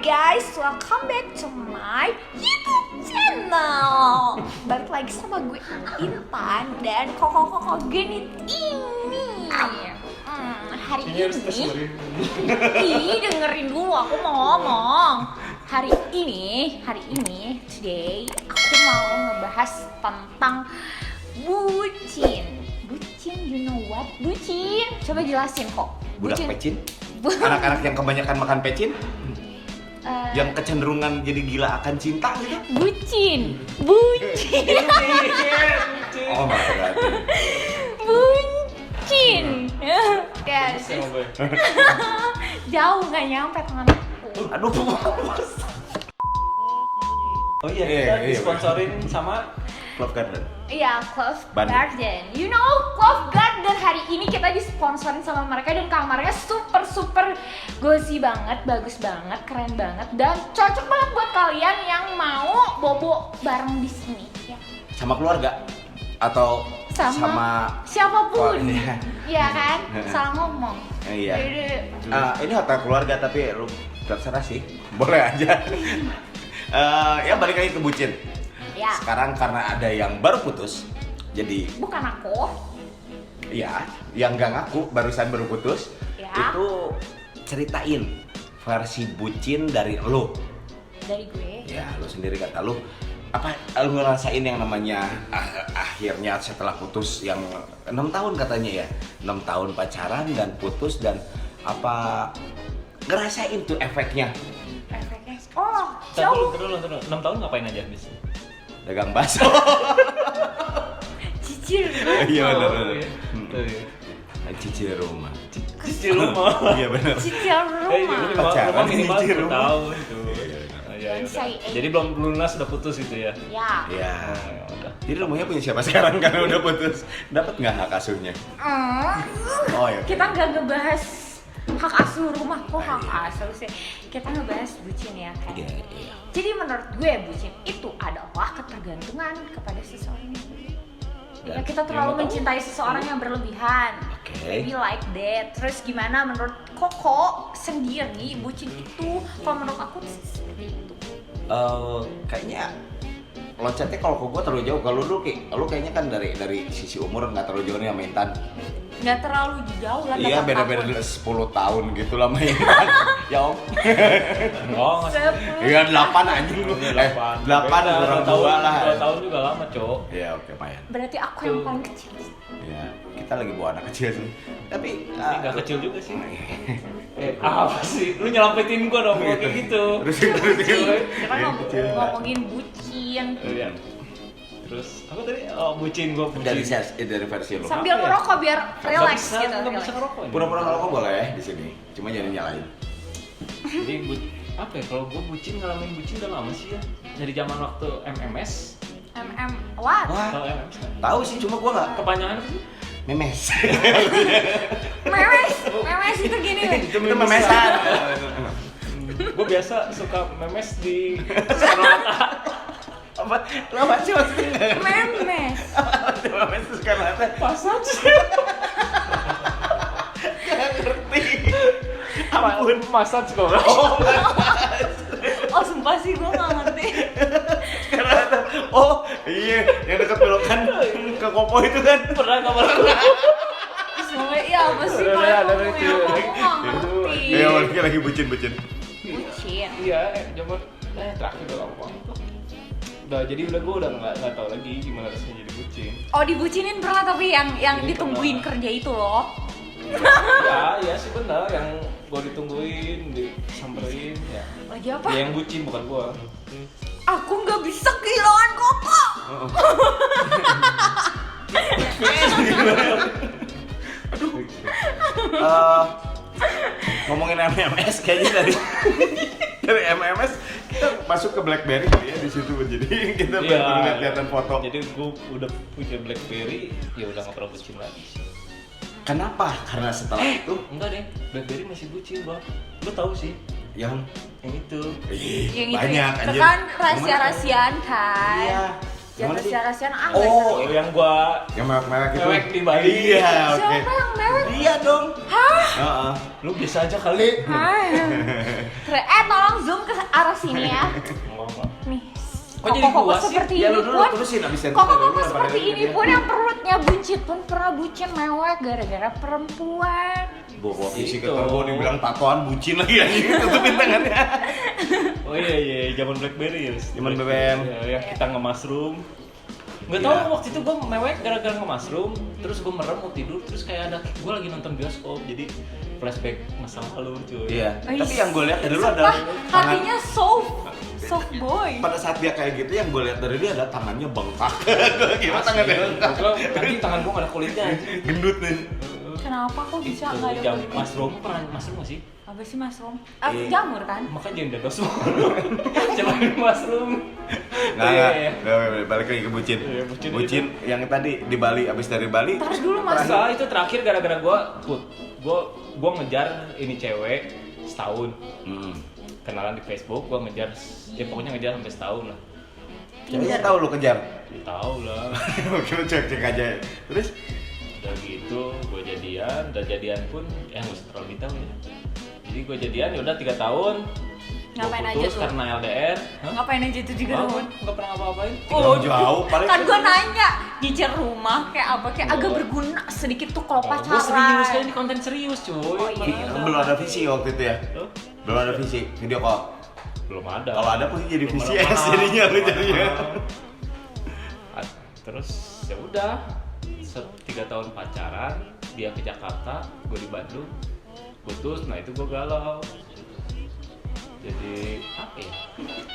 guys, welcome back to my YouTube channel. Balik lagi sama gue Intan dan koko genit ini. Hari ini dengerin dulu, aku mau ngomong. Hari ini, today aku mau ngebahas tentang bucin. Bucin, you know what? Bucin, coba jelasin kok. Budak pecin? Anak-anak yang kebanyakan makan pecin? Yang kecenderungan jadi gila akan cinta gitu? Bucin. Oh my god. Bucin. Yes. Jauh nggak nyampe tangan aku. Aduh, Oh iya, kita disponsorin sama Clove Garden. Iya, Clove Bandung. Garden. You know, Clove Garden hari ini kita disponsorin sama mereka dan kamarnya super gozi banget, bagus banget, keren banget dan cocok banget buat kalian yang mau bobo bareng di sini. Ya. Sama keluarga? Atau sama siapapun. Oh, iya. Iya kan? Salah ngomong. Iya. Jadi, Ini hotel keluarga tapi lu terserah sih. Boleh aja. Ya balik lagi ke bucin. ya. Sekarang karena ada yang baru putus, jadi Bukan aku. ya yang gak ngaku barusan baru putus, Ya. itu ceritain versi bucin dari lo. Dari gue. Ya, lo sendiri kata lo apa lo ngerasain yang namanya akhirnya setelah putus yang 6 tahun katanya ya, 6 tahun pacaran dan putus, dan apa ngerasain tuh efeknya? Efeknya. Oh, Terus jauh. 6 tahun ngapain aja bis? Dagang bakso. Cicil. Iya benar. Oh, iya. Cicil rumah. Cicil rumah. Iya benar. Cicil Eh, rumah. Pacaran minimal cicil 10 rumah. tahun itu. Ya, Don't udah. say it. Jadi belum lunas udah putus itu ya. Ya. Iya. Oh, ya udah. Jadi rumahnya punya siapa sekarang karena udah putus? Dapat nggak hak asuhnya? Oh ya. Kita nggak ngebahas hak asuh rumah, kok hak asuh sih? Kita ngebahas bucin ya kan. Iya, iya. Jadi menurut gue bucin itu adalah ketergantungan kepada seseorang. Ya, kita terlalu mau tahu? mencintai seseorang yang berlebihan. Oke. Maybe like that. Terus gimana menurut Koko sendiri bucin itu? Kalau menurut aku seperti itu. Kayaknya loncatnya kalau ke gue terlalu jauh. Kalau lu kayaknya kan dari sisi umur nggak terlalu jauh nih sama Intan. Nggak terlalu jauh lah. Iya, 8 beda-beda tahun. 10 tahun gitu lah sama Intan. Ya om. Oh, nggak sih. 10. Iya 8 anjing lu. 8 kurang 2 lah. 2 tahun juga lama, Cok. Iya oke Mayan. Berarti aku yang paling kecil. Ya kita lagi bawa anak kecil sih. Tapi Ini nggak kecil juga sih. Apa sih? Lu nyelamatin gua dong kalau kayak gitu. Terusin. Kita kan Iya, kecil. ngomongin bucin. Iya. Terus apa tadi? Oh, bucin gua bucin. Dari versi lu. Sambil Apa ya? ngerokok biar relax Nggak gitu. bisa relax. ngerokok ini. Pura-pura ngerokok boleh di sini. Cuma jangan nyalain. Jadi apa ya? Kalau gua ngalamin bucin udah lama sih ya. Dari zaman waktu MMS. What? Wah, Tahu MMS kan? tahu sih cuma gua nggak Kepanjangan apa sih? memes. Memes itu gini nih. Itu memesan. Gue biasa suka memes di Soekarno-Hatta. Apa? Lo apa sih maksudnya? Memes. Memes itu sekarang ada. Pasang Gak ngerti. Ampun, massage kok. Oh sumpah sih gue nggak ngerti. Sekarang ada. Oh iya, yang dekat belokan ke Kopo itu kan. Pernah kabar Semuanya iya apa sih Udah, kalau ada ngomongin lucu. aku nggak ngerti. Iya, lagi bucin. Bucin. Iya, zaman terakhir udah lama banget tuh. Udah, jadi gue udah nggak tahu lagi gimana rasanya jadi bucin. Oh dibucinin pernah tapi yang Ini ditungguin pernah. kerja itu loh. Iya sih benar, yang gue ditungguin, disamperin, ya. Lagi apa? Dia yang bucin bukan gue. Aku nggak bisa kehilangan Koko. Ngomongin MMS kayaknya dari MMS kita masuk ke BlackBerry kali ya di situ, jadi kita baru lihat-lihatan foto. Jadi gue udah punya BlackBerry, ya udah nggak pernah bucin lagi. Kenapa? Karena setelah itu Enggak deh, BlackBerry masih bucin bang. Lo tahu sih yang yang itu. Yang banyak itu anjir. kan rahasia-rahasiaan kan. Iya. Yang Gimana sih? rahasia-rahasiaan Oh, Oh, yang gua yang merek-merek itu. mewek di Bali. Iya, oke. Siapa yang mewek? Iya dong. Hah? Heeh. Lu biasa aja kali. Hai. Tolong zoom ke sini ya. Ngomong. Nih. Kok jadi Koko-koko gua sih? seperti Ya ini lu dulu pun. terusin abis itu. Koko-koko seperti ini pun yang perutnya buncit pun pernah bucin mewek gara-gara perempuan. Bawa isi Itu. keterbo dibilang tatoan bucin lagi anjing tutupin tangannya. Oh iya, zaman BlackBerry ya. Zaman BBM. Ya, kita nge-mushroom. Nggak tahu Iya. waktu itu gue mewek gara-gara nge-mushroom, terus gue merem mau tidur, terus kayak ada gue lagi nonton bioskop, jadi flashback masa lalu cuy. Iya. Ais. Tapi yang gue lihat dari lu Sumpah, ada tangan. hatinya soft boy. Pada saat dia kayak gitu yang gue lihat dari dia ada tangannya bengkak. Gimana Asli, tangannya? nanti tangan gue gak ada kulitnya. Gendut nih. Kenapa kok bisa nggak ada Jam kulit? mushroom pernah mushroom nggak sih? Apa sih mushroom? Iya. Jamur kan? Makanya jangan dados coba mushroom. Nah, Iya, iya. iya. Balik lagi ke bucin. Iya, bucin Bucin yang tadi di Bali, abis dari Bali. Ntar dulu mas. Masa itu terakhir gara-gara gue ngejar ini cewek setahun. Hmm. Kenalan di Facebook, gue ngejar, ya pokoknya ngejar sampai setahun lah. Ceweknya tahu lu kejar. Ya, tahu lah. Oke, lu cek aja. Terus Udah gitu, gue jadian, udah jadian pun, nggak usah terlalu detail ya. Jadi gue jadian, ya udah 3 tahun. Ngapain Gua aja putus tuh? karena LDR. Hah? Ngapain aja itu juga Nggak, tahun? nggak pernah ngapa-ngapain. jauh paling. Kan gue nanya nyicil rumah kayak apa kayak agak berguna sedikit tuh kalau Gue pacaran. serius, kan ini konten serius cuy. Oh, iya. Mana Belum ada visi waktu itu ya. Tuh, Belum ada visi video call. belum ada. Kalau ada pasti jadi Belum VCS ada. jadinya lu jadinya. Terus ya udah 3 tahun pacaran, dia ke Jakarta, gue di Bandung, putus. Nah itu gue galau. Jadi apa ya?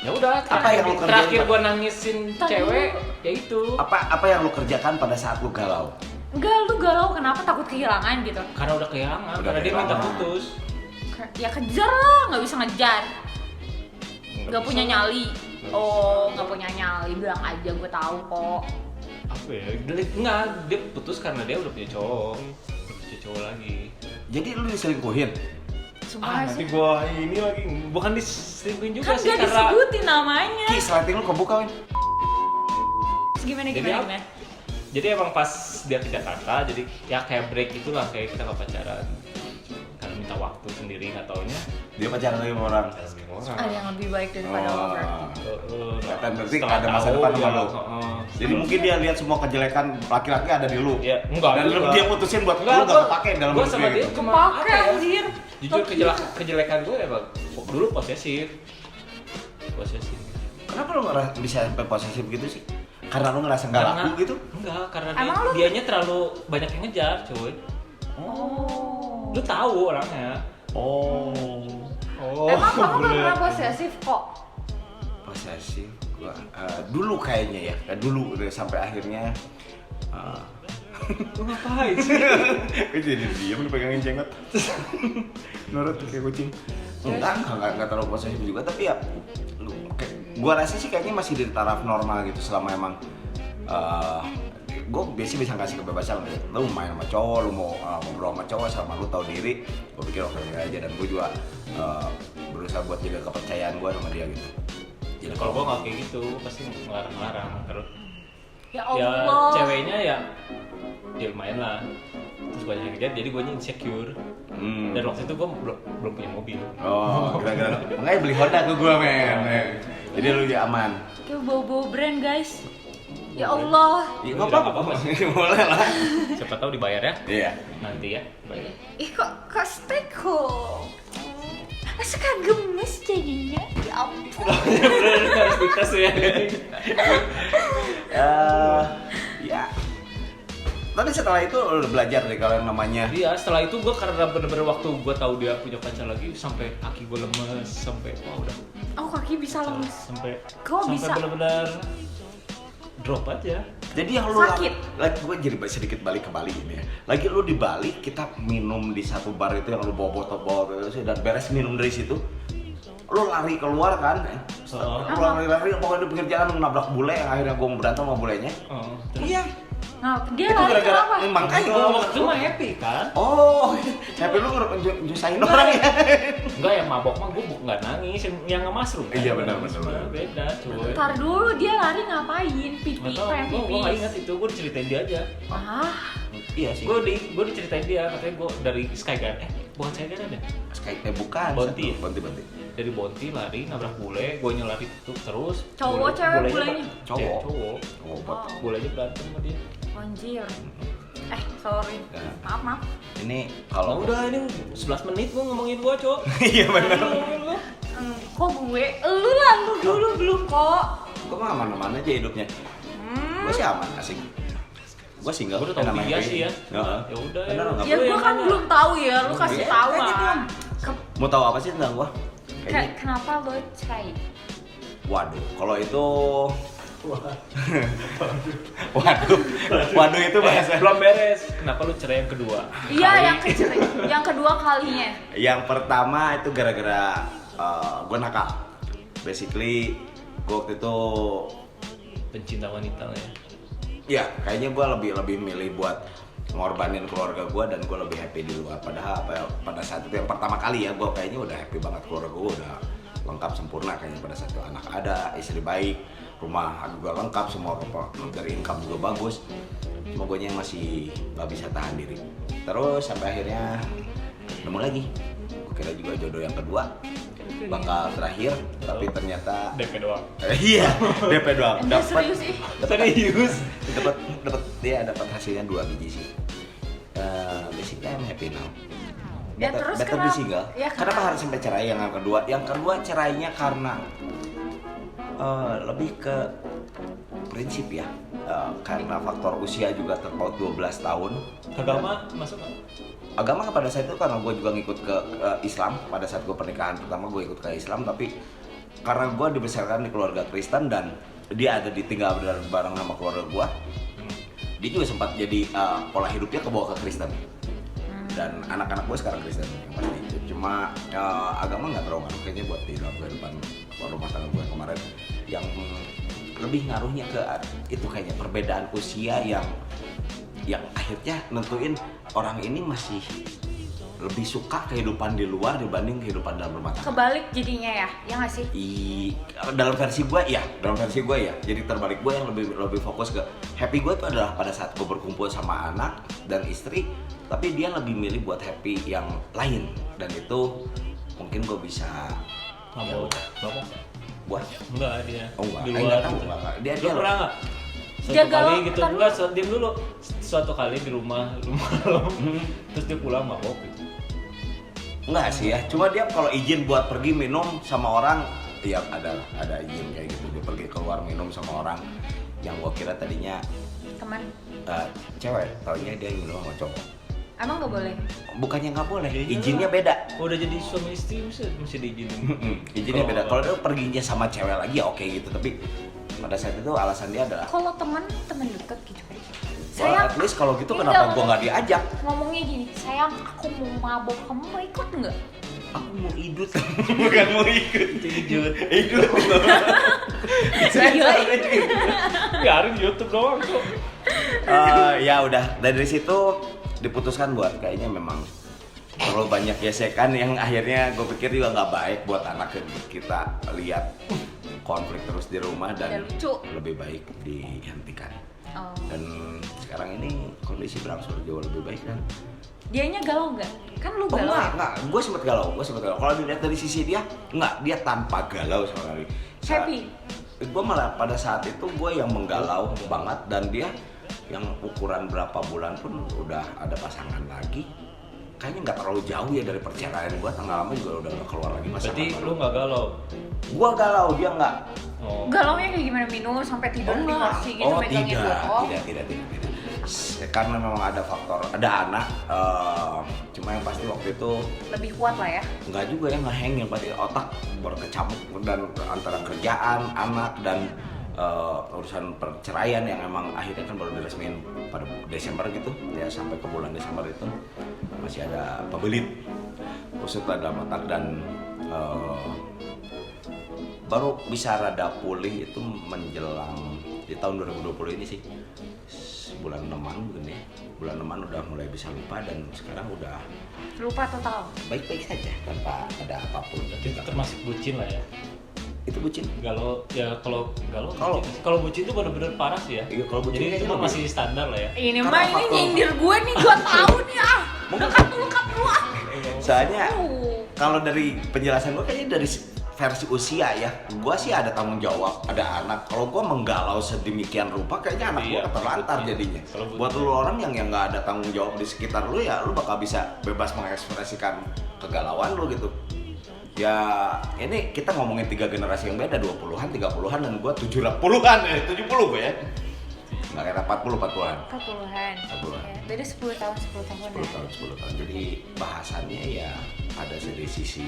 Ya udah. Apa yang lu kerjain, terakhir Pak? gue nangisin Tadi cewek, lu- ya itu. Apa yang lu kerjakan pada saat lu galau? Enggak, lu galau kenapa takut kehilangan gitu? Karena udah kehilangan, Udah karena dia minta kehilangan. putus. Ya kejar lah, nggak bisa ngejar. Nggak bisa. punya nyali. Nggak Oh, nggak punya nyali, bilang aja gue tahu kok. Apa ya? Enggak, dia putus karena dia udah punya cowok. Udah punya cowok lagi. Jadi lu diselingkuhin? Sumpah Nanti sih. gua ini lagi, bukan diselingkuhin juga Kan sih gak karena disebutin namanya. Ki, sliding lu kebuka Win. Terus gimana Jadi gimana apa? gimana? Jadi emang pas dia ke Jakarta, jadi ya kayak break itulah, kayak kita nggak pacaran. Karena minta waktu sendiri, nggak taunya Dia pacaran lagi sama orang. Ada yang lebih baik daripada lo berarti. Kelihatan berarti setelah ada masa tahu, depan sama ya, lu. Jadi mungkin dia lihat semua kejelekan laki-laki ada di lu. Ya, enggak Dan juga. dia putusin buat Enggak, lu gak gua- kepake dalam gua hidup sama dia dia gitu. cuma Kepake apa ya? anjir. Jujur Tapi- kejelekan gue ya bang, dulu posesif. Kenapa lu bisa sampai posesif gitu sih? Karena lu ngerasa gak laku gitu? Enggak, karena Emang lu- dianya terlalu banyak yang ngejar, cuy. Oh. Lu tahu orangnya. Oh. Oh. Emang kamu gak bener. pernah posesif kok? Posesif gua dulu kayaknya ya. Dulu udah sampai akhirnya Lu ngapain sih? Gue jadi diem nih pegangin jenggot. Nurut kayak kucing. Enggak terlalu posesif juga, tapi ya gua rasa sih kayaknya masih di taraf normal gitu selama emang gue biasanya bisa kasih kebebasan lu main sama cowok, lu mau ngobrol sama cowok sama lu tahu diri, gue pikir oke aja, dan gue juga berusaha buat jaga kepercayaan gue sama dia gitu. Jadi Kalau gua nggak kayak gitu, pasti ngelarang-larang. Terus Ya ya Allah. ceweknya ya lumayan lah. Terus banyak yang ngejar, jadi gue insecure. Dan waktu itu gue belum punya mobil. Oh, kira-kira makanya beli Honda ke gue men. Jadi lu ya aman. Kayak bau-bau brand guys. Ya Allah. Iya, Udah, nggak nggak apa-apa. apa-apa. Boleh lah. Siapa tahu dibayar ya? Iya. Nanti ya. Bayar. Ih kok steko. Suka gemes jadinya. Ya ampun. Bener harus dites ya. Ya. Tapi setelah itu lu udah belajar deh kalau yang namanya Iya, setelah itu gue karena bener-bener waktu gue tahu dia punya pacar lagi, sampai kaki gue lemes, sampai wah udah Oh kaki bisa lemes. sampai Kok sampai bisa? bener-bener drop aja. jadi yang lu Sakit. lagi gue jadi sedikit balik ke Bali ini ya. Lagi lu di Bali, kita minum di satu bar itu yang lu bawa botol dan beres minum dari situ. Lu lari keluar kan? Lu lari pokoknya di pinggir jalan lu nabrak bule yang akhirnya gue berantem sama bulenya. Oh, terus Iya. Nah, dia Itu lari gara-gara kenapa? makanya Gua gue waktu itu mah happy kan? Oh, tapi lu nyusahin orang ya? Enggak, yang mabok mah gue nggak nangis, yang nge-mushroom kan? Iya, benar. Beda cuy. Ntar dulu dia lari ngapain? Pipi, Nggak tahu, pengen gue nggak pipis. ingat itu, gue diceritain dia aja. Ah, Iya sih. Gue diceritain dia, katanya gue dari Sky Garden, bukan saya kan ya? Bukan. Bonti. Bonti. Dari Bonti lari nabrak bule, gue lari tutup terus. Cowok, cewek bulenya? Cowok. Cowok. Wow. Bulenya berantem sama dia. Anjir. Sorry. Nah. Maaf. Ini Kalau kalau udah ini 11 menit gue ngomongin gue, Cok. iya benar. Kok gue? Lu lah, lu dulu belum kok. Gue mah aman-aman aja hidupnya. Gue sih aman, asik. Gue single. Gue udah tau dia sih ya. Heeh. Ya udah. Bener nggak? Ya gue kan belum tahu ya, lu kasih Iya, tahu kayak gitu. lah. Mau tahu apa sih tentang gue? Kenapa lo cerai? Waduh, kalau itu Waduh itu bahasa. Belum beres. Kenapa lu cerai yang kedua? Iya, yang kedua kalinya. Yang pertama itu gara-gara gue nakal. Basically, gue waktu itu Pencinta wanita lah ya. ya kayaknya gue lebih milih buat ngorbanin keluarga gue dan gue lebih happy di luar. Padahal pada saat itu yang pertama kali ya gue kayaknya udah happy banget, keluarga gue udah lengkap sempurna kayaknya pada saat itu, anak ada, istri baik, rumah juga lengkap, semua dari income juga bagus. Cuma gue yang masih gak bisa tahan diri. Terus sampai akhirnya nemu lagi. Gue kira juga jodoh yang kedua bakal terakhir, tapi ternyata DP doang. iya DP doang. Anda serius sih? Serius. dapat hasilnya 2 biji sih. Basically I'm happy now. Ya, terus better kenapa? di single. Ya, Kenapa harus sampai cerai yang kedua? Yang kedua cerainya karena lebih ke prinsip ya. Karena faktor usia juga terpaut 12 tahun. Agama masuk nggak? Agama pada saat itu karena gue juga ngikut ke Islam. Pada saat gue pernikahan pertama gue ikut ke Islam, tapi karena gue dibesarkan di keluarga Kristen dan dia ada ditinggal bareng sama keluarga gue, dia juga sempat jadi pola hidupnya kebawa ke Kristen. Dan anak-anak gue sekarang Kristen yang pasti itu. Cuma agama nggak terlalu ngaruh kayaknya buat di dalam kehidupan rumah tangga gue kemarin. Yang lebih ngaruhnya ke itu kayaknya perbedaan usia yang akhirnya nentuin orang ini masih lebih suka kehidupan di luar dibanding kehidupan dalam rumah tangga. Kebalik jadinya ya nggak sih? Dalam versi gue ya. Jadi terbalik, gue yang lebih fokus ke happy gue itu adalah pada saat gue berkumpul sama anak dan istri, tapi dia lebih milih buat happy yang lain, dan itu mungkin gue bisa Mabok. buat Enggak dia. oh enggak, Di enggak luar. tahu enggak. Dia Lu pernah nggak? Dia Suatu galau, kali gitu, kan? enggak, diam dulu. Suatu kali di rumah lo, terus dia pulang mabok gitu. enggak sih ya, cuma dia kalau izin buat pergi minum sama orang ya ada izin kayak gitu, dia pergi keluar minum sama orang yang gua kira tadinya Teman. cewek, taunya dia minum sama cowok. Emang nggak boleh? Bukannya nggak boleh, Ya, izinnya beda. Udah jadi suami istri mesti diizinin. Izinnya beda. Kalau dia perginya sama cewek lagi ya oke gitu, tapi pada saat itu alasan dia adalah Kalau teman deket gitu kan. well, at least kalau gitu Ini kenapa nggak gua nggak diajak? ngomongnya gini, sayang aku mau mabok, kamu mau ikut nggak? Aku mau idut, bukan mau ikut. Idut. Idut. Gila. Biarin YouTube doang kok. Ya udah dari situ diputuskan buat kayaknya memang terlalu banyak gesekan yang akhirnya gue pikir juga nggak baik buat anak kita lihat konflik terus di rumah dan Udah lucu. lebih baik dihentikan. Oh. Dan sekarang ini kondisi berangsur jauh lebih baik kan. Dianya galau nggak? Kan lu Oh galau. enggak, gue sempet galau. Kalau dilihat dari sisi dia, enggak, dia tanpa galau sama sekali. Happy. Gue malah pada saat itu gue yang menggalau banget, dan dia yang ukuran berapa bulan pun udah ada pasangan lagi. Kayaknya nggak terlalu jauh ya dari perceraian gue, tanggal lama juga udah keluar lagi pasangan. Berarti baru. lu nggak galau? Gue galau, dia nggak. Oh. Galaunya kayak gimana, minum sampai tidur di kursi gitu, Oh megangin tidak, botol? tidak. Karena memang ada faktor, ada anak. Cuma yang pasti waktu itu Lebih kuat lah ya. nggak juga ya, ngeheng yang pasti otak berkecamuk dan antara kerjaan, anak, dan urusan perceraian yang emang akhirnya kan baru diresmiin pada Desember gitu ya, sampai ke bulan Desember itu masih ada pebelit kusut dalam otak, dan baru bisa rada pulih itu menjelang di tahun 2020 ini sih, bulan 6-an mungkin ya, bulan 6-an udah mulai bisa lupa, dan sekarang udah Lupa total. baik-baik saja tanpa ada apapun. Itu termasuk bucin lah ya. Itu bucin. Galau ya, kalau bucin itu benar-benar parah sih ya. Iya, kalau bucin Jadi itu kayaknya mah lebih. masih standar lah ya. Ini Karena mah ini faktor- nyindir gue nih, 2 tahun nih ah. Dekat dulu ah. Soalnya Oh. kalau dari penjelasan gue kayaknya dari versi usia ya, gue sih ada tanggung jawab, ada anak. Kalau gue menggalau sedemikian rupa, kayaknya anak gue Iya, terlantar betul. jadinya. Kalau betul. Buat lu orang yang nggak ada tanggung jawab di sekitar lu ya, lu bakal bisa bebas mengekspresikan kegalauan lu gitu. Ya ini kita ngomongin 3 generasi yang beda, 20-an, 30-an, dan gue 70-an, 70 gue ya. Nggak kira 40-an. 40-an. 40-an. Ya, beda 10 tahun 10 tahun 10 tahun, 10 tahun. Jadi bahasannya ya ada dari sisi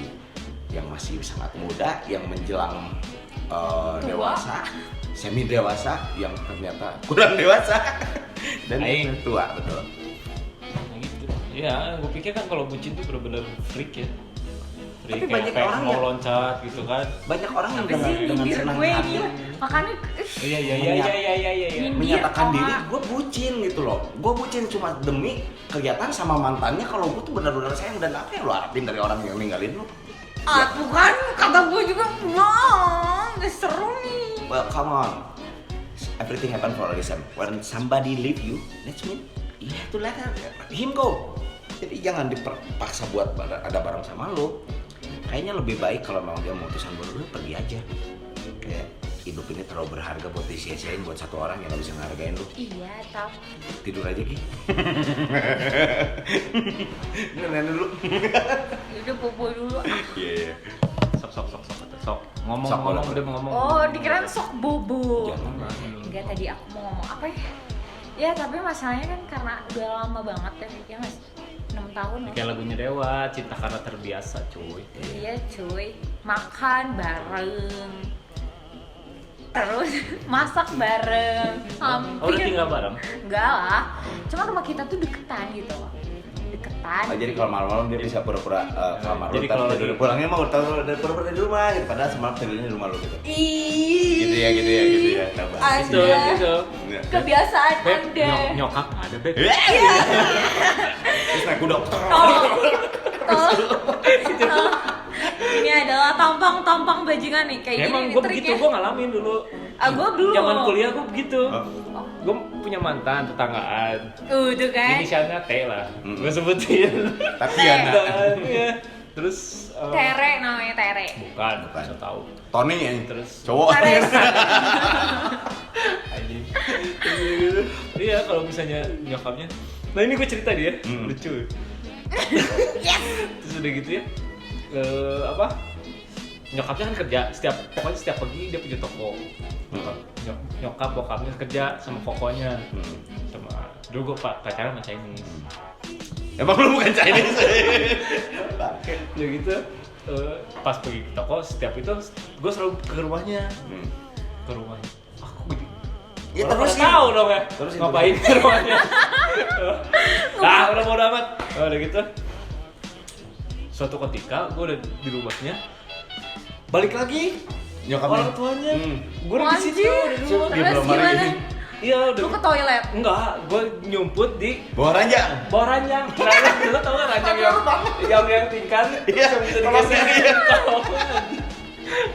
yang masih sangat muda, yang menjelang dewasa, semi dewasa, yang ternyata kurang dewasa, dan yang tua, betul. Nah gitu. Ya, gue pikir kan kalau bucin tuh bener-bener freak ya. Freak, Tapi banyak kayak orang mau yang- loncat gitu kan. Banyak orang yang Apa sih dengan nyindir senang gue hati gila. Makanya Iya. Nyindir menyatakan orang. diri gue bucin gitu loh. Gue bucin cuma demi kelihatan sama mantannya kalau gue tuh benar-benar sayang, dan apa yang lo harapin dari orang yang ninggalin lo? tuh kan kata gue juga gak seru nih. Well, come on. Everything happen for a reason. When somebody leave you, that's mean you have to let him go. Jadi jangan dipaksa buat ada bareng sama lo. Kayaknya lebih baik kalau memang dia memutuskan buat lo, pergi aja. Kayak hidup ini terlalu berharga buat disia-siain buat satu orang yang gak bisa ngehargain lo. Iya, tapi Tidur aja Ki. Nenek dulu. udah popo dulu. Iya. Sok. Ngomong Sok, boleh. udah ngomong. Oh, dikirain sok bobo. Jangan lah. Enggak, tadi aku mau ngomong apa ya? Ya, tapi masalahnya kan karena udah lama banget ya nggak sih? 6 tahun loh. Kayak lagunya Dewa, cinta karena terbiasa cuy. Iya cuy, makan bareng, terus masak bareng, hampir. Oh, udah tinggal bareng? Enggak lah, cuma rumah kita tuh deketan gitu loh, deketan. Oh, jadi kalau malam-malam dia bisa pura-pura kamar Jadi lu, tapi kalau tidur lagi- pulangnya mau tahu udah pura-pura di rumah gitu, padahal semalam tidurnya di rumah lu gitu. Ih, Gitu ya. Coba. Gitu, Anda, gitu. kebiasaan Beb, Anda. nyokap ada beb. Terus naik kuda. Ini adalah tampang-tampang bajingan nih, kayak Ya, gini emang nih gue begitu, triknya. gue ngalamin dulu. Gue belum. Zaman kuliah gue begitu. Oh. Gue punya mantan tetanggaan. Tuh kan. Inisialnya T lah. Hmm. Gue sebutin. Tapi ya Iya. Terus Tere namanya Tere. bukan, Bukan. saya tahu. Tony ya, Terus cowok. Tere. anjing. Iya, kalau misalnya nyokapnya. Nah, ini gue cerita dia, lucu. Terus udah gitu ya. Apa? Nyokapnya kan kerja, pokoknya setiap pagi dia punya toko. Nyokap bokapnya kerja sama kokonya. Sama dulu gue pacaran sama Chinese. Emang lu bukan Chinese? Ya gitu. Pas pergi ke toko, setiap itu gue selalu ke rumahnya. Ke rumahnya. Aku gitu. Ya, Orang terusin. pada tahu dong ya. Terusin, Ngapain ke rumahnya? Nah, udah bodo amat. Udah gitu. Suatu ketika gue udah di rumahnya, balik lagi Nyokapnya. orang tuanya. Gue udah di situ, Anjir. udah di rumah. Dia Terus belum hari gimana? ini. Iya, udah. Lu ke toilet? Enggak, gue nyumput di Bawa ranjang. bawah ranjang. Ranjang, lu tau gak ranjang yang tingkan? Iya, Terus yang bisa kalau digeser. iya.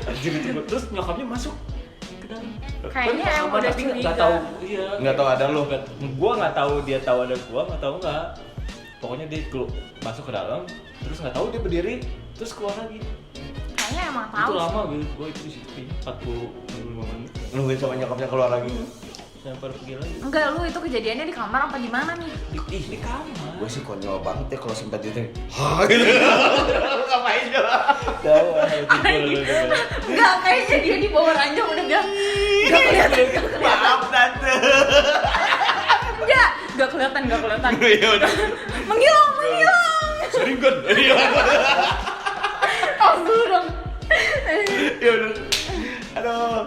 Anjir itu gua. Terus nyokapnya masuk ke dalam. Kayaknya Kan emang kamar udah pasti curiga. nggak tahu, iya. Nggak tahu ada lu. Gua nggak tahu dia tahu ada gua, nggak tahu nggak. Pokoknya dia masuk ke dalam, terus nggak tahu dia berdiri, terus keluar lagi. Kayaknya emang Itu tahu. lama gue itu di situ kayaknya 45 menit. Nungguin sama nyokapnya keluar lagi. Sampai pergi lagi. Enggak, lu itu kejadiannya di kamar apa di mana nih? Di kamar. Gue sih konyol banget ya kalau sempat gitu. Hah gitu. Ngapain coba? Tahu, Enggak, kayaknya dia di bawah ranjang udah bilang enggak kelihatan. Maaf tante. Enggak kelihatan. Ya udah. Menghilang. Sering kan? Iya. Tas dulu dong. Ya udah. Aduh.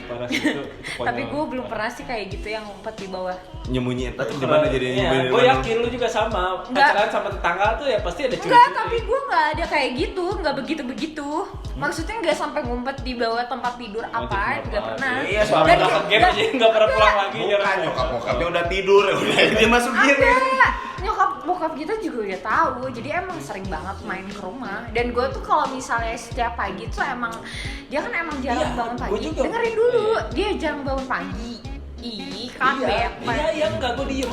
Parah sih itu Tapi konyol. gue belum pernah sih kayak gitu yang ngumpet di bawah. Nyembunyiin tapi gimana jadinya nyembunyiin? Gue yakin lu juga sama. Enggak. Pacaran sama tetangga tuh ya pasti ada curi-curi. Enggak, tapi gue nggak ada kayak gitu, nggak begitu. Maksudnya nggak sampai ngumpet di bawah tempat tidur apa, nggak pernah. Iya, Soalnya soalnya udah game aja nggak pernah pulang lagi. Bukan, nyokap-nyokapnya udah tidur, udah dia masukin. Ada, nyokap bokap kita juga udah tahu, jadi emang sering banget main ke rumah. Dan gue tuh kalau misalnya setiap pagi tuh emang dia kan emang jarang Iya, bangun gua pagi. juga. Dengerin dulu, Iya. dia jarang bangun pagi. Ih, kan Iya, bete. enggak gue diem.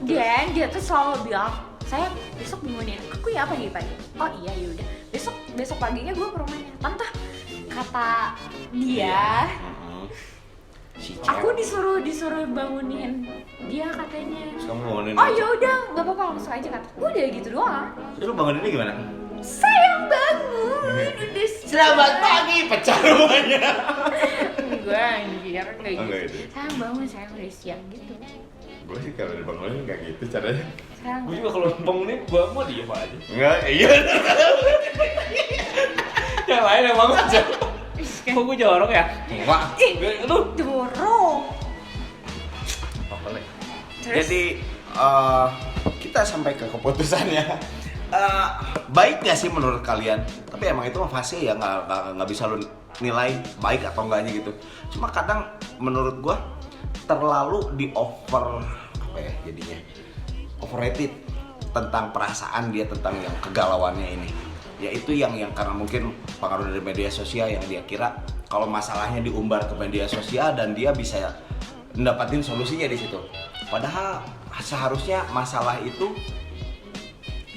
Dan dia tuh selalu bilang saya besok bangunin aku ya pagi-pagi. Oh iya yaudah, besok paginya gue ke rumahnya. Tante, kata dia, Si aku cewek. disuruh bangunin dia katanya. Terus kamu bangunin Oh aja. ya udah, nggak apa-apa langsung aja kata. Udah gitu doang. Terus lu banguninnya gimana? Sayang bangun, udah Selamat pagi, pecah rumahnya. Enggak anjir, kayak Oh, enggak gitu. gitu. Sayang bangun, sayang udah siang gitu. Gue sih kalau dibangunin nggak gitu caranya. Sayang. Gue juga kalau bangunin gue mau diem aja. Enggak, iya. Yang lain emang aja. Kok gue jorok ya? Wah. Lu Dorong. apa lagi? Terus Jadi kita sampai ke keputusannya. Baik nggak sih menurut kalian? Tapi emang itu fase ya nggak bisa lu nilai baik atau enggaknya gitu. Cuma kadang menurut gua terlalu di over apa ya jadinya overrated tentang perasaan dia tentang yang kegalauannya ini. Yaitu yang karena mungkin pengaruh dari media sosial yang dia kira kalau masalahnya diumbar ke media sosial dan dia bisa mendapatkan solusinya di situ. Padahal seharusnya masalah itu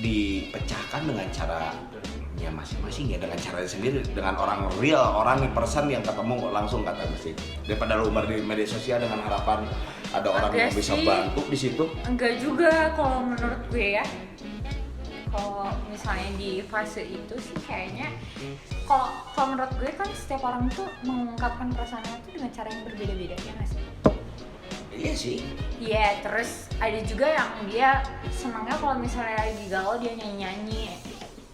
dipecahkan dengan caranya masing-masing ya, dengan caranya sendiri, dengan orang real, orang person yang ketemu langsung kata mesti. Daripada lu umbar di media sosial dengan harapan ada orang yang Agak bisa sih. bantu di situ. enggak juga kalau menurut gue ya. Kalau misalnya di fase itu sih kayaknya kalau menurut gue kan setiap orang tuh mengungkapkan perasaannya tuh dengan cara yang berbeda-beda ya nggak sih? Iya sih. Iya, terus ada juga yang dia senangnya kalau misalnya lagi galau dia nyanyi-nyanyi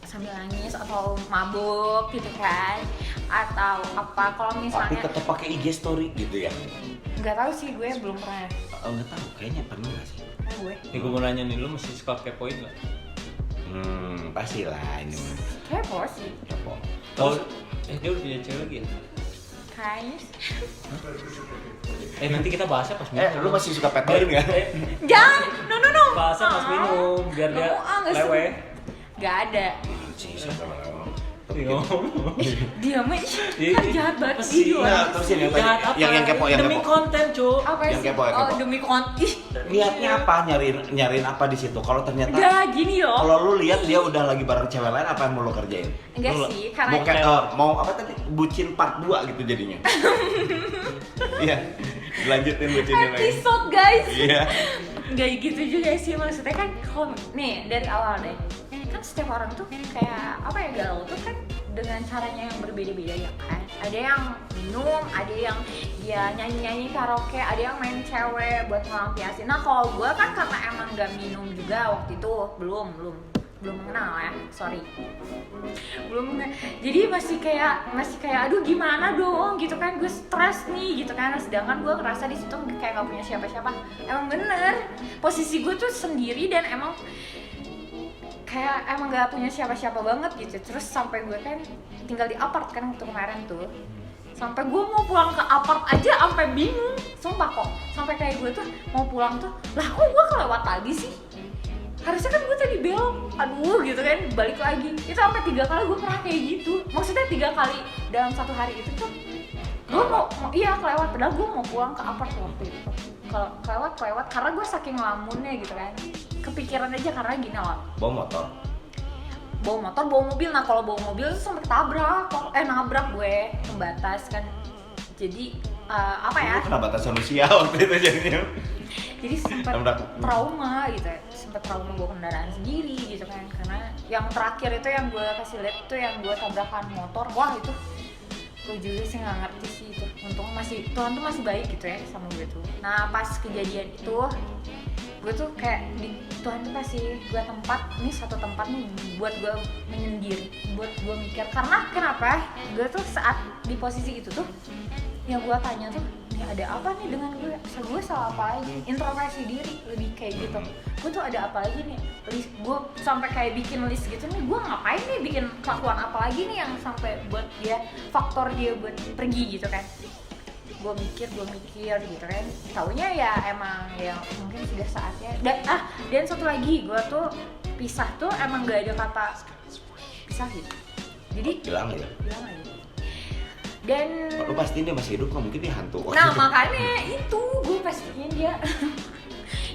sambil nangis atau mabuk gitu kan, atau apa kalau Tapi misalnya tetap pakai IG story gitu ya. nggak tahu sih, gue belum pernah. Nggak tahu, kayaknya pernah nggak sih? Nah, gue Nih gue mau nanya nih, lu masih suka kepoin nggak? Pastilah ini mah. kepo sih Kepo. Oh, dia udah punya cewek lagi ya? kayaknya sih. Nanti kita bahasnya pas minum. Lu masih suka petoin nggak? Jangan, no. Bahasnya pas minum, biar dia nggak lewe. nggak ada. Sih, siapa tahu. Bingung. Dia mah Iya, kan jahat banget apa sih sih? dia Nah, orang. terus ini apa? Jahat apa? Yang kepo, yang Demi kepo. konten, Cuk. Apa Yang sih? kepo, yang Oh, kepo. demi konten. Niatnya apa? Nyariin apa di situ? Kalau ternyata Enggak gini loh. kalau lu lihat dia udah lagi bareng cewek lain, apa yang mau lu kerjain? Enggak Lu sih, karena mau mau apa tadi? Bucin part 2 gitu jadinya. Iya. Dilanjutin bucinnya lagi. episode guys. Iya. Nggak gitu juga sih, maksudnya kan kalau nih dari awal deh kan setiap orang tuh kayak apa ya, galau tuh kan dengan caranya yang berbeda-beda ya kan. Ada yang minum, ada yang dia nyanyi-nyanyi karaoke, ada yang main cewek buat ngelampiasin. Nah kalau gue kan karena emang nggak minum juga waktu itu, belum mengenal ya, sorry, belum mengenal. Jadi masih kayak aduh gimana dong gitu kan, gue stres nih gitu kan. Sedangkan gue ngerasa di situ kayak gak punya siapa-siapa. Emang bener posisi gue tuh sendiri dan emang gak punya siapa-siapa banget gitu. Terus sampai gue kan tinggal di apart kan waktu kemarin tuh, sampai gue mau pulang ke apart aja sampai bingung, sumpah kok. Sampai kayak gue tuh mau pulang tuh, lah kok gue kelewat lagi sih, harusnya kan gue tadi belok, aduh gitu kan, balik lagi. Itu sampai 3 kali gue pernah kayak gitu. Maksudnya 3 kali dalam satu hari itu tuh gue mau iya kelewat, padahal gue mau pulang ke apart waktu itu. Kelewat karena gue saking ngelamunnya gitu kan, kepikiran aja. Karena gini loh, Bawa motor. bawa mobil. Nah kalau bawa mobil tuh sampai nabrak gue pembatas kan. Jadi apa ya, Lu kena batasan usia waktu itu jadinya. jadi sempat Nabrak. trauma gitu ya, sempat trauma bawa kendaraan sendiri gitu kan. Karena yang terakhir itu yang gue kasih lihat tuh yang gue tabrakan motor, wah itu gue juga sih nggak ngerti sih itu. Untung Tuhan tuh masih baik gitu ya sama gue tuh. Nah pas kejadian itu gue tuh kayak Tuhan tuh kasih gue tempat, ini satu tempat nih buat gue menyendiri, buat gue mikir. Karena kenapa gue tuh saat di posisi itu tuh yang gue tanya tuh, nih ada apa nih dengan gue salah apa lagi, introspeksi diri lebih kayak gitu. Gue tuh ada apa lagi nih, gue sampai kayak bikin list gitu nih, gue ngapain nih, bikin kelakuan apa lagi nih yang sampai buat dia, faktor dia buat pergi gitu kan. Gue mikir gitu kan, taunya ya emang ya mungkin sudah saatnya. Dan satu lagi, gue tuh pisah tuh emang gak ada kata pisah gitu, jadi Hilang ya. bilang aja. Dan Lu pastiin dia masih hidup, nggak mungkin dia hantu. nah makanya itu gue pastiin dia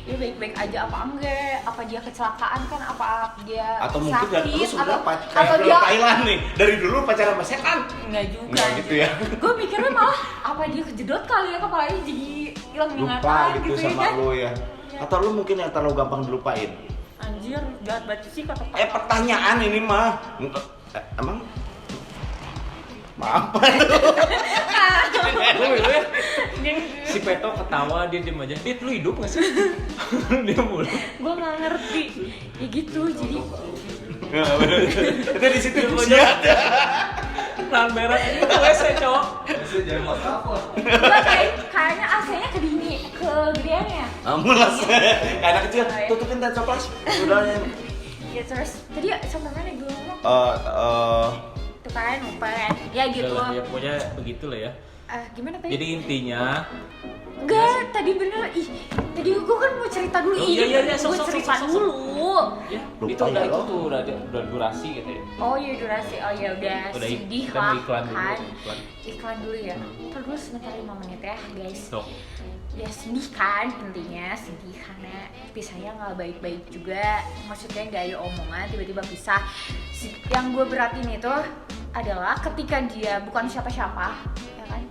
dia baik-baik aja apa enggak, apa dia kecelakaan kan, apa dia Atau mungkin sakit, lu sebenarnya atau kayak dia Thailand nih, dari dulu pacaran sama setan. enggak juga. Enggak gitu ya. Gue mikirnya malah apa dia kejedot kali ya, kepalanya jadi hilang Lupa ingatan gitu gitu ya sama kan. lu ya. Atau lu mungkin yang terlalu gampang dilupain. Anjir, jahat banget sih kata Pertanyaan ini mah. Emang apa tuh? Si Peto ketawa, dia diem aja. Dit, lu hidup gak sih? Dia mulu. Gue nggak ngerti ya gitu, jadi Itu di situ usia. Tahan merah ini ke WC, cowok. gue kayaknya AC-nya kegedean ya. Mulas. Kayak anak kecil, Oh, iya. tutupin dan coklat. Udah ya. Ya terus tadi sampai mana gue ngomong? Eh, Tuh kan, lupa kan? Ya gitu. Udah lah, ya pokoknya begitulah ya. Gimana tadi? Jadi intinya, Enggak, tadi bener. Ih, tadi gue kan mau cerita dulu. Oh, iya, gue cerita sok. dulu. ya Lupa itu udah ya, itu lo. tuh udah durasi gitu ya. Oh iya durasi. Oh ya udah Udah sedih kita lah iklan dulu, kan. iklan. Iklan dulu ya. Terus sebentar 5 menit ya guys. Sok. Ya sedih kan, intinya sedih karena pisahnya nggak baik-baik juga. Maksudnya nggak ada omongan, tiba-tiba pisah. Yang gue beratin itu adalah ketika dia bukan siapa-siapa, ya kan?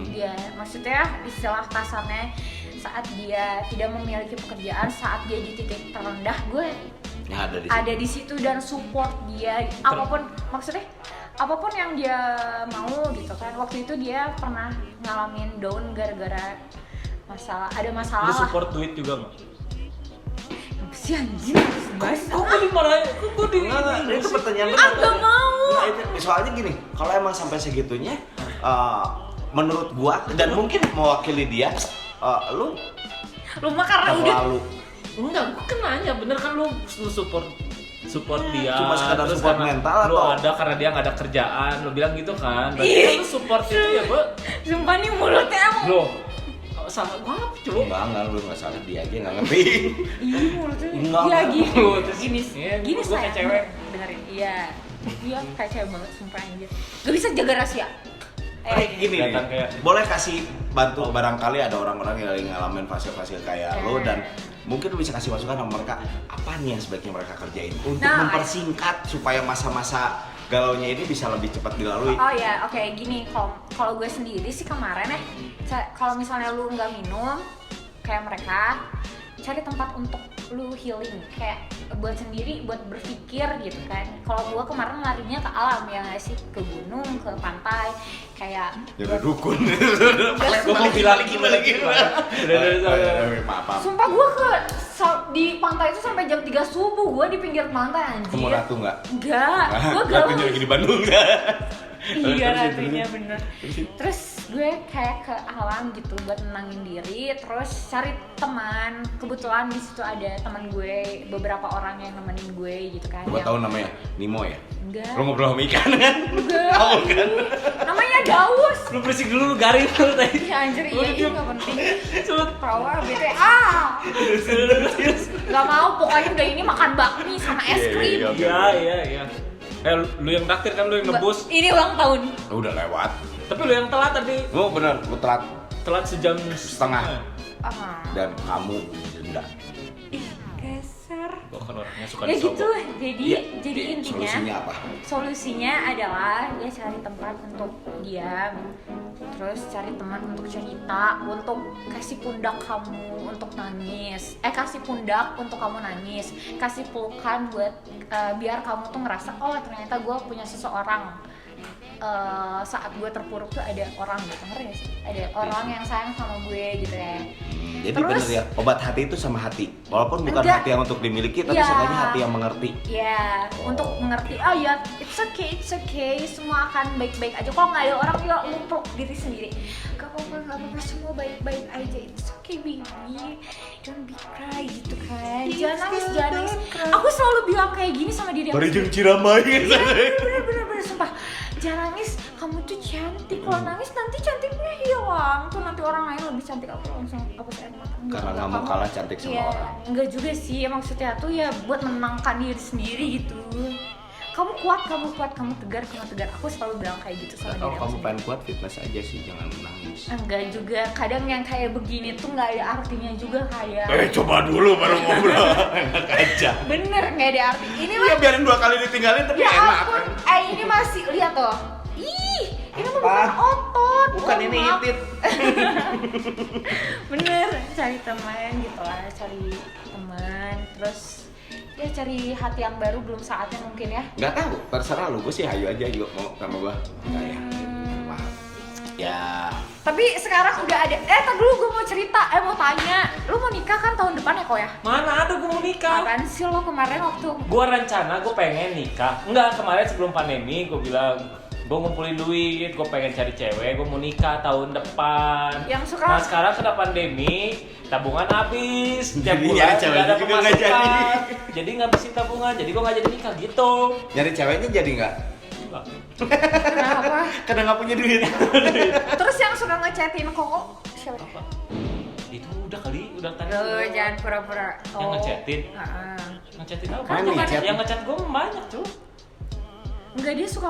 Dia maksudnya istilah kasarnya saat dia tidak memiliki pekerjaan, saat dia di titik terendah, gue ya ada di situ dan support dia apapun, maksudnya apapun yang dia mau gitu kan. Waktu itu dia pernah ngalamin down gara-gara ada masalah Lu lah. support duit juga nggak? Si anjing harus bahas. Kok dimarahin? Kok di? Enggak, itu pertanyaan lu. Nggak mau. Nah, itu, soalnya gini, kalau emang sampai segitunya, menurut gua dan mungkin mewakili dia, lu Lu mah karena udah terlalu Enggak, gua kan nanya, bener kan lu support dia. Cuma sekadar terus support karena mental lu atau? ada karena dia nggak ada kerjaan, lu bilang gitu kan. Berarti Ih. kan lu support itu ya, Bu. sumpah nih mulutnya emang. Loh, salah gua apa coba? enggak, lu nggak salah, dia aja nggak ngerti. Ih, mulutnya. Enggak, Iya enggak. gini. Terus Gini, iya, gini gua kayak sayang. cewek. Dengerin. Iya. Iya kayak cewek banget sumpah anjir. Gak bisa jaga rahasia. Gini nih, kelihatan kayak- boleh kasih bantu barangkali ada orang-orang yang lagi ngalamin fase-fase kayak lo dan mungkin lu bisa kasih masukan sama mereka apa nih yang sebaiknya mereka kerjain untuk Nah, mempersingkat supaya masa-masa galaunya ini bisa lebih cepat dilalui. Oh ya, oke gini, kalau gue sendiri sih kemarin kalau misalnya lu nggak minum kayak mereka, cari tempat untuk lu healing, kayak buat sendiri, buat berpikir gitu kan. Kalau gue kemarin larinya ke alam ya nggak sih, ke gunung, ke pantai, kayak Ya udah dukun. Gua mau bilang lagi. Maaf. sumpah gue di pantai itu sampai jam 3 subuh, gue di pinggir pantai anjir. Ketemu ratu nggak? Enggak, gue Ratunya galau. lagi di Bandung. Iya ratunya bener. Terus gue kayak ke alam gitu buat nenangin diri, terus cari teman. Kebetulan di situ ada teman gue, beberapa orang yang nemenin gue gitu kan. Gua tahu namanya Nemo ya. Enggak. Lo ngobrol sama ikan kan? Enggak. Oh kan? Namanya Daus. Lu berisik dulu, lu garing lu tadi. Iya anjir, iya ini nggak penting. Cepet. Perawa bete. Gak mau, pokoknya udah ini makan bakmi sama es krim. Iya. Lu yang traktir kan, lu yang nebus. Ini ulang tahun. Udah lewat. Tapi lu yang telat tadi. Oh bener, lu telat Telat sejam setengah Ah. dan kamu denda. Ih, geser. Gua kan orangnya suka Ya gitu, disogok. jadi Iya, intinya solusinya apa? solusinya adalah ya cari tempat untuk diam, terus cari teman untuk cerita, untuk kasih pundak kamu untuk nangis, kasih pundak untuk kamu nangis, kasih pelukan buat biar kamu tuh ngerasa oh ternyata gue punya seseorang. Saat gue terpuruk tuh ada orang gitu, ngerti gak sih? Ada orang yang sayang sama gue gitu ya. Jadi Terus- bener ya, obat hati itu sama hati. Walaupun bukan Enggak. hati yang untuk dimiliki, tapi Iya. seenggaknya hati yang mengerti. Ya, untuk mengerti, oh ya, it's okay, semua akan baik-baik aja. Kalau nggak ada orang, ya lu peluk diri sendiri. Gak apa-apa, semua baik-baik aja. It's okay baby, don't be cry gitu kan. Jangan nangis. Aku selalu bilang kayak gini sama diri aku. Barijeng Ciramai. Iya, bener, sumpah. Jangan nangis, kamu tuh cantik. Kalau nangis nanti cantiknya hilang. Tuh nanti orang lain lebih cantik, aku langsung hapus air mata. Karena nggak mau Kamu- kalah cantik sama Iya, orang. enggak juga sih, maksudnya tuh ya buat menenangkan diri sendiri gitu. kamu kuat, kamu tegar. Aku selalu bilang kayak gitu sama Kalau diri aku kamu sendiri. pengen kuat fitness aja sih, jangan menangis. Enggak juga, kadang yang kayak begini tuh nggak ada artinya juga kayak. Coba dulu baru ngobrol. Enak aja. Bener nggak ada arti. Ini Ya biarin 2 kali ditinggalin tapi ya enak. ampun, ini masih lihat tuh. Ih, ini mah bukan Apa? otot. Bukan ini maaf. itit. Bener, cari teman gitu lah, cari teman, terus ya cari hati yang baru, belum saatnya mungkin ya. Nggak tahu, terserah lu. Gue sih hayu aja juga mau sama gua. Enggak ya. Maaf. Ya. Tapi sekarang udah ada. Tadi dulu gue mau cerita, mau tanya, lu mau nikah kan tahun depan ya kok ya? Mana ada gue mau nikah? Apaan sih lo kemarin waktu Gue rencana gue pengen nikah. Enggak, kemarin sebelum pandemi gue bilang gue ngumpulin duit, gue pengen cari cewek, gue mau nikah tahun depan. Yang suka- Nah sekarang kena pandemi, tabungan habis, tiap Jadinya bulan ceweknya nggak ada juga nggak pemasukan. jadi. Jadi ngabisin tabungan, jadi gue nggak jadi nikah gitu. Nyari ceweknya jadi nggak? Enggak. kenapa? Karena nggak punya duit. Terus yang suka ngechatin koko siapa? Apa? Itu udah kali, udah tadi. Jangan pura-pura. Yang ngechatin? Heeh. Ngechatin apa? Kan Bukan, ngechat. yang ngechat gue banyak cuy. Enggak, dia suka,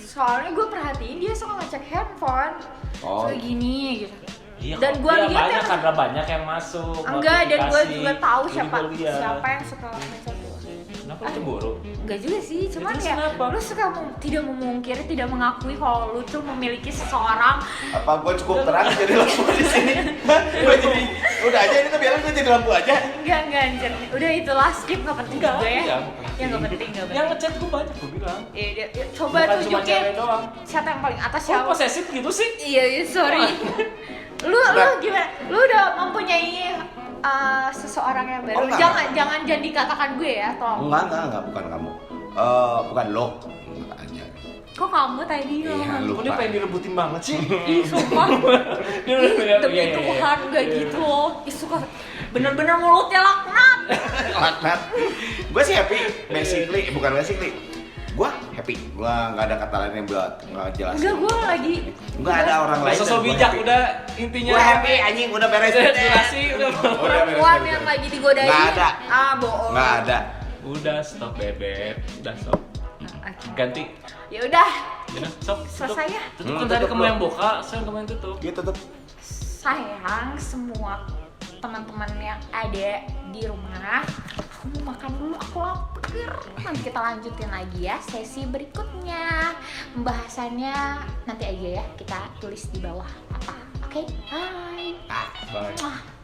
soalnya gue perhatiin dia suka ngecek handphone. Oh. Suka gini gitu. Iya, Dan kok. gua Iya, lihat banyak yang- karena banyak yang masuk. Enggak, dan gue notifikasi. juga tahu Jadi siapa gua lihat. siapa yang suka ngechat lu. Kenapa lu cemburu? Enggak juga sih, cuman Terus ya kenapa? lu suka tidak memungkiri, tidak mengakui kalau lu tuh memiliki seseorang. Apa gue cukup terang jadi lampu di sini? Gue jadi udah aja ini tuh biarin gue jadi lampu aja. Enggak anjir. Udah itulah, skip, nggak penting Enggak, juga ya. iya. Ya nggak penting. Yang ngechat gue banyak gue bilang. Coba Bukan cuma tunjukin cewek doang. siapa yang paling atas Kok siapa. posesif gitu sih? Iya, sorry. Lu gimana? Lu udah mempunyai seseorang yang baru. Oh, enggak. Jangan dikatakan gue ya, tolong. Enggak, bukan kamu. Bukan lo. Enggak aja. Kok kamu tadi Iya, ngomong? lu. Kok dia pengen direbutin banget sih? Ih, sumpah. Dia Ih, udah- demi iya, iya, Tuhan, iya. gak gitu loh. Ih, suka bener-bener mulutnya laknat. Laknat. Gue sih happy, bukan basically. Gue happy. Gue nggak ada kata lain yang buat nggak jelas. Enggak, gue lagi. Nggak ada orang lain. Sosok bijak udah intinya. Gue happy anjing udah beres. Durasi udah. Perempuan yang lagi digodain. Nggak ada. Bohong. Nggak ada. Udah stop bebek, udah stop. Ganti. Ya udah, Udah stop. selesai ya. Tutup Hmm, kan tadi tutup kamu dulu. yang buka, sekarang kamu yang tutup. Gitu tuh. Sayang semua teman-teman yang ada di rumah, aku mau makan dulu, aku lapar. Nanti kita lanjutin lagi ya sesi berikutnya. Pembahasannya nanti aja ya, kita tulis di bawah apa. Oke, bye. Bye. Mwah.